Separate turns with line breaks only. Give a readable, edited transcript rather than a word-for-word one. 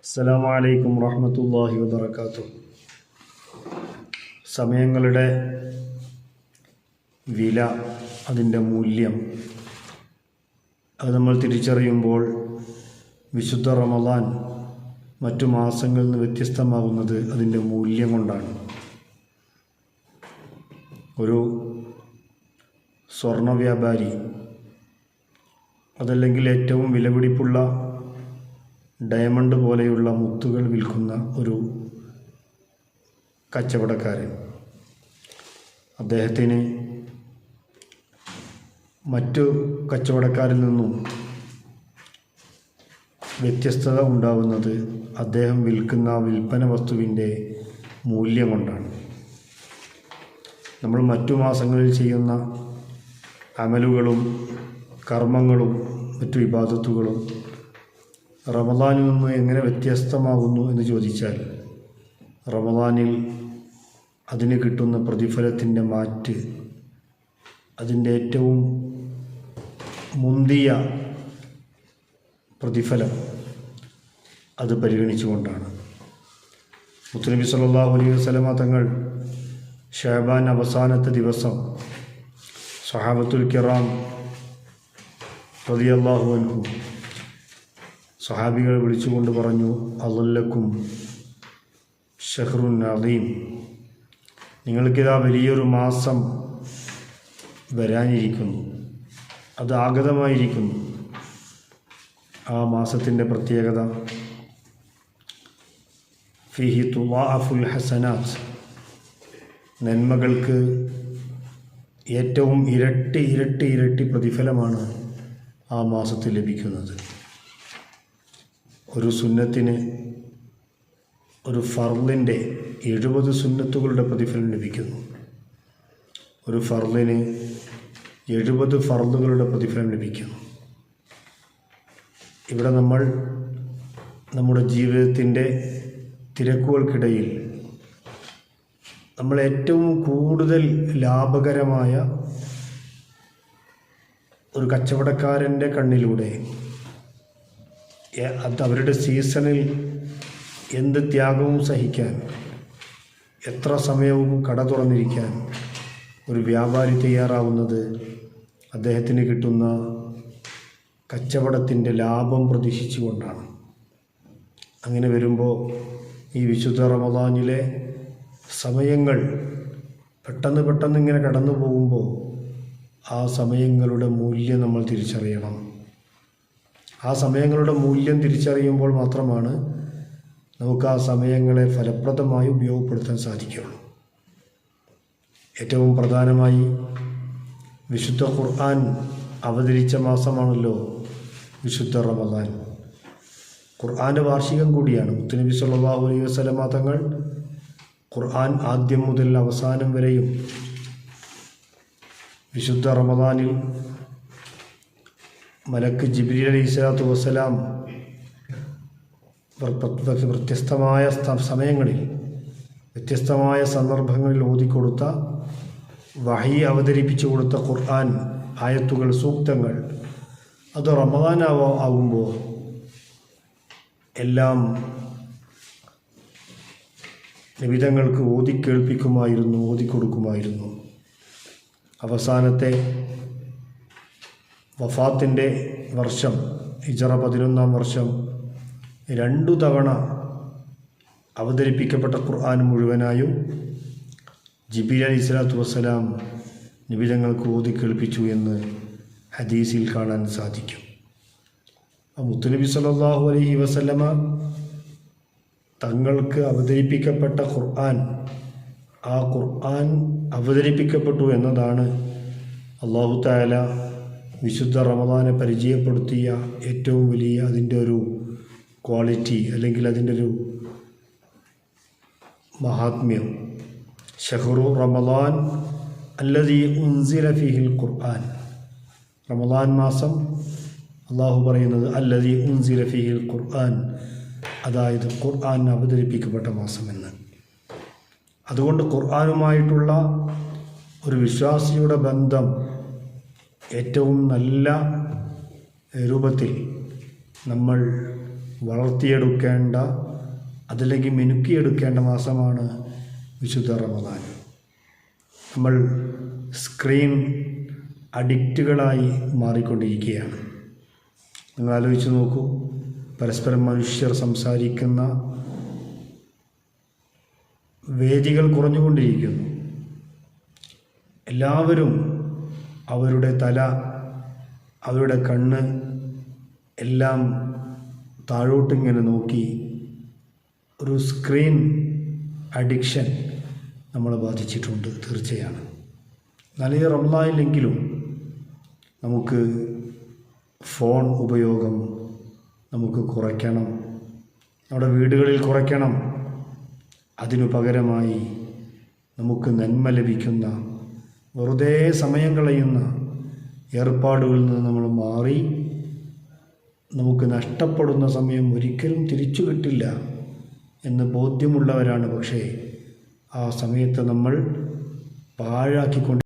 അസ്സലാമു അലൈക്കും വറഹ്മത്തുള്ളാഹി വബറകാതുഹു. സമയങ്ങളുടെ വില, അതിൻ്റെ മൂല്യം, അത് നമ്മൾ തിരിച്ചറിയുമ്പോൾ വിശുദ്ധ റമദാൻ മറ്റു മാസങ്ങളിൽ നിന്ന് വ്യത്യസ്തമാകുന്നത് അതിൻ്റെ മൂല്യം കൊണ്ടാണ്. ഒരു സ്വർണ്ണ വ്യാപാരി, അതല്ലെങ്കിൽ ഏറ്റവും വിലപിടിപ്പുള്ള ഡയമണ്ട് പോലെയുള്ള മുത്തുകൾ വിൽക്കുന്ന ഒരു കച്ചവടക്കാരൻ, അദ്ദേഹത്തിന് മറ്റു കച്ചവടക്കാരിൽ നിന്നും വ്യത്യസ്തത ഉണ്ടാവുന്നത് അദ്ദേഹം വിൽക്കുന്ന വിൽപ്പന വസ്തുവിൻ്റെ മൂല്യം കൊണ്ടാണ്. നമ്മൾ മറ്റു മാസങ്ങളിൽ ചെയ്യുന്ന അമലുകളും കർമ്മങ്ങളും മറ്റു ഇബാദത്തുകളും റമദാനിൽ നിന്ന് എങ്ങനെ വ്യത്യസ്തമാകുന്നു എന്ന് ചോദിച്ചാൽ, റമദാനിൽ അതിന് കിട്ടുന്ന പ്രതിഫലത്തിൻ്റെ മാറ്റ്, അതിൻ്റെ ഏറ്റവും മുന്തിയ പ്രതിഫലം അത് പരിഗണിച്ചുകൊണ്ടാണ്. മുത്തുനബി സല്ലല്ലാഹു അലൈഹി വസല്ലമ തങ്ങൾ ശഅബാൻ അവസാനത്തെ ദിവസം സ്വഹാബത്തുൽ കിറാം റളിയല്ലാഹു അൻഹു സ്വഹാബികളെ വിളിച്ചുകൊണ്ട് പറഞ്ഞു, അളല്ലക്കും ഷഹ്റുൻ അളീം, നിങ്ങൾക്കിതാ വലിയൊരു മാസം വരാനിരിക്കുന്നു, അത് ആഗതമായിരിക്കുന്നു. ആ മാസത്തിൻ്റെ പ്രത്യേകത ഫീഹി തുളാഅഫുൽ ഹസനാത്ത്, നന്മകൾക്ക് ഏറ്റവും ഇരട്ടി ഇരട്ടി ഇരട്ടി പ്രതിഫലമാണ് ആ മാസത്തിൽ ലഭിക്കുന്നത്. ഒരു സുന്നത്തിന്, ഒരു ഫർളിൻ്റെ 70 സുന്നത്തുകളുടെ പ്രതിഫലം ലഭിക്കുന്നു. ഒരു ഫർളിന് 70 ഫർളുകളുടെ പ്രതിഫലം ലഭിക്കുന്നു. ഇവിടെ നമ്മൾ നമ്മുടെ ജീവിതത്തിൻ്റെ തിരക്കുകൾക്കിടയിൽ നമ്മൾ ഏറ്റവും കൂടുതൽ ലാഭകരമായ ഒരു കച്ചവടക്കാരൻ്റെ കണ്ണിലൂടെ അവരുടെ സീസണിൽ എന്ത് ത്യാഗവും സഹിക്കാൻ, എത്ര സമയവും കട തുറന്നിരിക്കാൻ ഒരു വ്യാപാരി തയ്യാറാവുന്നത് അദ്ദേഹത്തിന് കിട്ടുന്ന കച്ചവടത്തിൻ്റെ ലാഭം പ്രതീക്ഷിച്ചുകൊണ്ടാണ്. അങ്ങനെ വരുമ്പോൾ ഈ വിശുദ്ധ റമദാനിലെ സമയങ്ങൾ പെട്ടെന്ന് പെട്ടെന്ന് ഇങ്ങനെ കടന്നു പോകുമ്പോൾ ആ സമയങ്ങളുടെ മൂല്യം നമ്മൾ തിരിച്ചറിയണം. ആ സമയങ്ങളുടെ മൂല്യം തിരിച്ചറിയുമ്പോൾ മാത്രമാണ് നമുക്ക് ആ സമയങ്ങളെ ഫലപ്രദമായി ഉപയോഗപ്പെടുത്താൻ സാധിക്കുകയുള്ളൂ. ഏറ്റവും പ്രധാനമായി വിശുദ്ധ ഖുർആൻ അവതരിച്ച മാസമാണല്ലോ വിശുദ്ധ റമദാൻ. ഖുർആൻ്റെ വാർഷികം കൂടിയാണ്. മുത്തുനബി സല്ലല്ലാഹു അലൈഹി വസല്ലമ തങ്ങൾ ഖുർആൻ ആദ്യം മുതൽ അവസാനം വരെയും വിശുദ്ധ റമദാനിൽ മലക്ക് ജിബ്രീൽ അലൈഹിസ്സലാത്തു വസ്സലാം വ്യത്യസ്തമായ സമയങ്ങളിൽ, വ്യത്യസ്തമായ സന്ദർഭങ്ങളിൽ ഓതിക്കൊടുത്ത, വഹി അവതരിപ്പിച്ചു കൊടുത്ത ഖുർആൻ ആയത്തുകൾ, സൂക്തങ്ങൾ, അത് റമദാൻ ആകുമ്പോൾ എല്ലാം നിബിതങ്ങൾക്ക് ഓതിക്കേൾപ്പിക്കുമായിരുന്നു, ഓതിക്കൊടുക്കുമായിരുന്നു. അവസാനത്തെ വഫാത്തിൻ്റെ വർഷം, ഹിജ്റ 11-ാം വർഷം, 2 തവണ അവതരിപ്പിക്കപ്പെട്ട ഖുർആൻ മുഴുവനായും ജിബ്രീൽ അലൈഹിസ്സലാത്തു വസ്സലാം നിബിതങ്ങൾക്ക് ഓതിക്കേൾപ്പിച്ചു എന്ന് ഹദീസിൽ കാണാൻ സാധിക്കും. മുത്തുനബി സല്ലല്ലാഹു അലൈഹി വസല്ലമ തങ്ങൾക്ക് അവതരിപ്പിക്കപ്പെട്ട ഖുർആൻ, ആ ഖുർആൻ അവതരിപ്പിക്കപ്പെട്ടു എന്നതാണ് അല്ലാഹു തആല വിശുദ്ധ റമദാനെ പരിചയപ്പെടുത്തിയ ഏറ്റവും വലിയ അതിൻ്റെ ഒരു ക്വാളിറ്റി, അല്ലെങ്കിൽ അതിൻ്റെ ഒരു മഹാത്മ്യം. ഷഹ്റു റമദാൻ അല്ലദീ ഉൻസില ഫീഹിൽ ഖുർആൻ, റമദാൻ മാസം അള്ളാഹു പറയുന്നത് അല്ലദീ ഉൻസില ഫീഹിൽ ഖുർആൻ, അതായത് ഖുർആൻ അവതരിപ്പിക്കപ്പെട്ട മാസമെന്ന്. അതുകൊണ്ട് ഖുർആനുമായിട്ടുള്ള ഒരു വിശ്വാസിയുടെ ബന്ധം ഏറ്റവും നല്ല രൂപത്തിൽ നമ്മൾ വളർത്തിയെടുക്കേണ്ട, അതല്ലെങ്കിൽ മിനുക്കിയെടുക്കേണ്ട മാസമാണ് വിശുദ്ധ റമദാൻ. നമ്മൾ സ്ക്രീൻ അഡിക്റ്റുകളായി മാറിക്കൊണ്ടിരിക്കുകയാണ്. നിങ്ങൾ ആലോചിച്ച് നോക്കൂ, പരസ്പരം മനുഷ്യർ സംസാരിക്കുന്ന വേദികൾ കുറഞ്ഞുകൊണ്ടിരിക്കുന്നു. എല്ലാവരും അവരുടെ തല, അവരുടെ കണ്ണ് എല്ലാം താഴോട്ടിങ്ങനെ നോക്കി ഒരു സ്ക്രീൻ അഡിക്ഷൻ നമ്മളെ ബാധിച്ചിട്ടുണ്ട്, തീർച്ചയാണ്. എന്നാൽ ഈ റമദാനിലെങ്കിലും നമുക്ക് ഫോൺ ഉപയോഗം നമുക്ക് കുറയ്ക്കണം, നമ്മുടെ വീടുകളിൽ കുറയ്ക്കണം. അതിനു പകരമായി നമുക്ക് നന്മ ലഭിക്കുന്ന, വെറുതെ സമയം കളയുന്ന ഏർപ്പാടുകളിൽ നിന്ന് നമ്മൾ മാറി, നമുക്ക് നഷ്ടപ്പെടുന്ന സമയം ഒരിക്കലും തിരിച്ചു കിട്ടില്ല എന്ന് ബോധ്യമുള്ളവരാണ്. പക്ഷേ ആ സമയത്ത് നമ്മൾ പാഴാക്കിക്കൊണ്ട്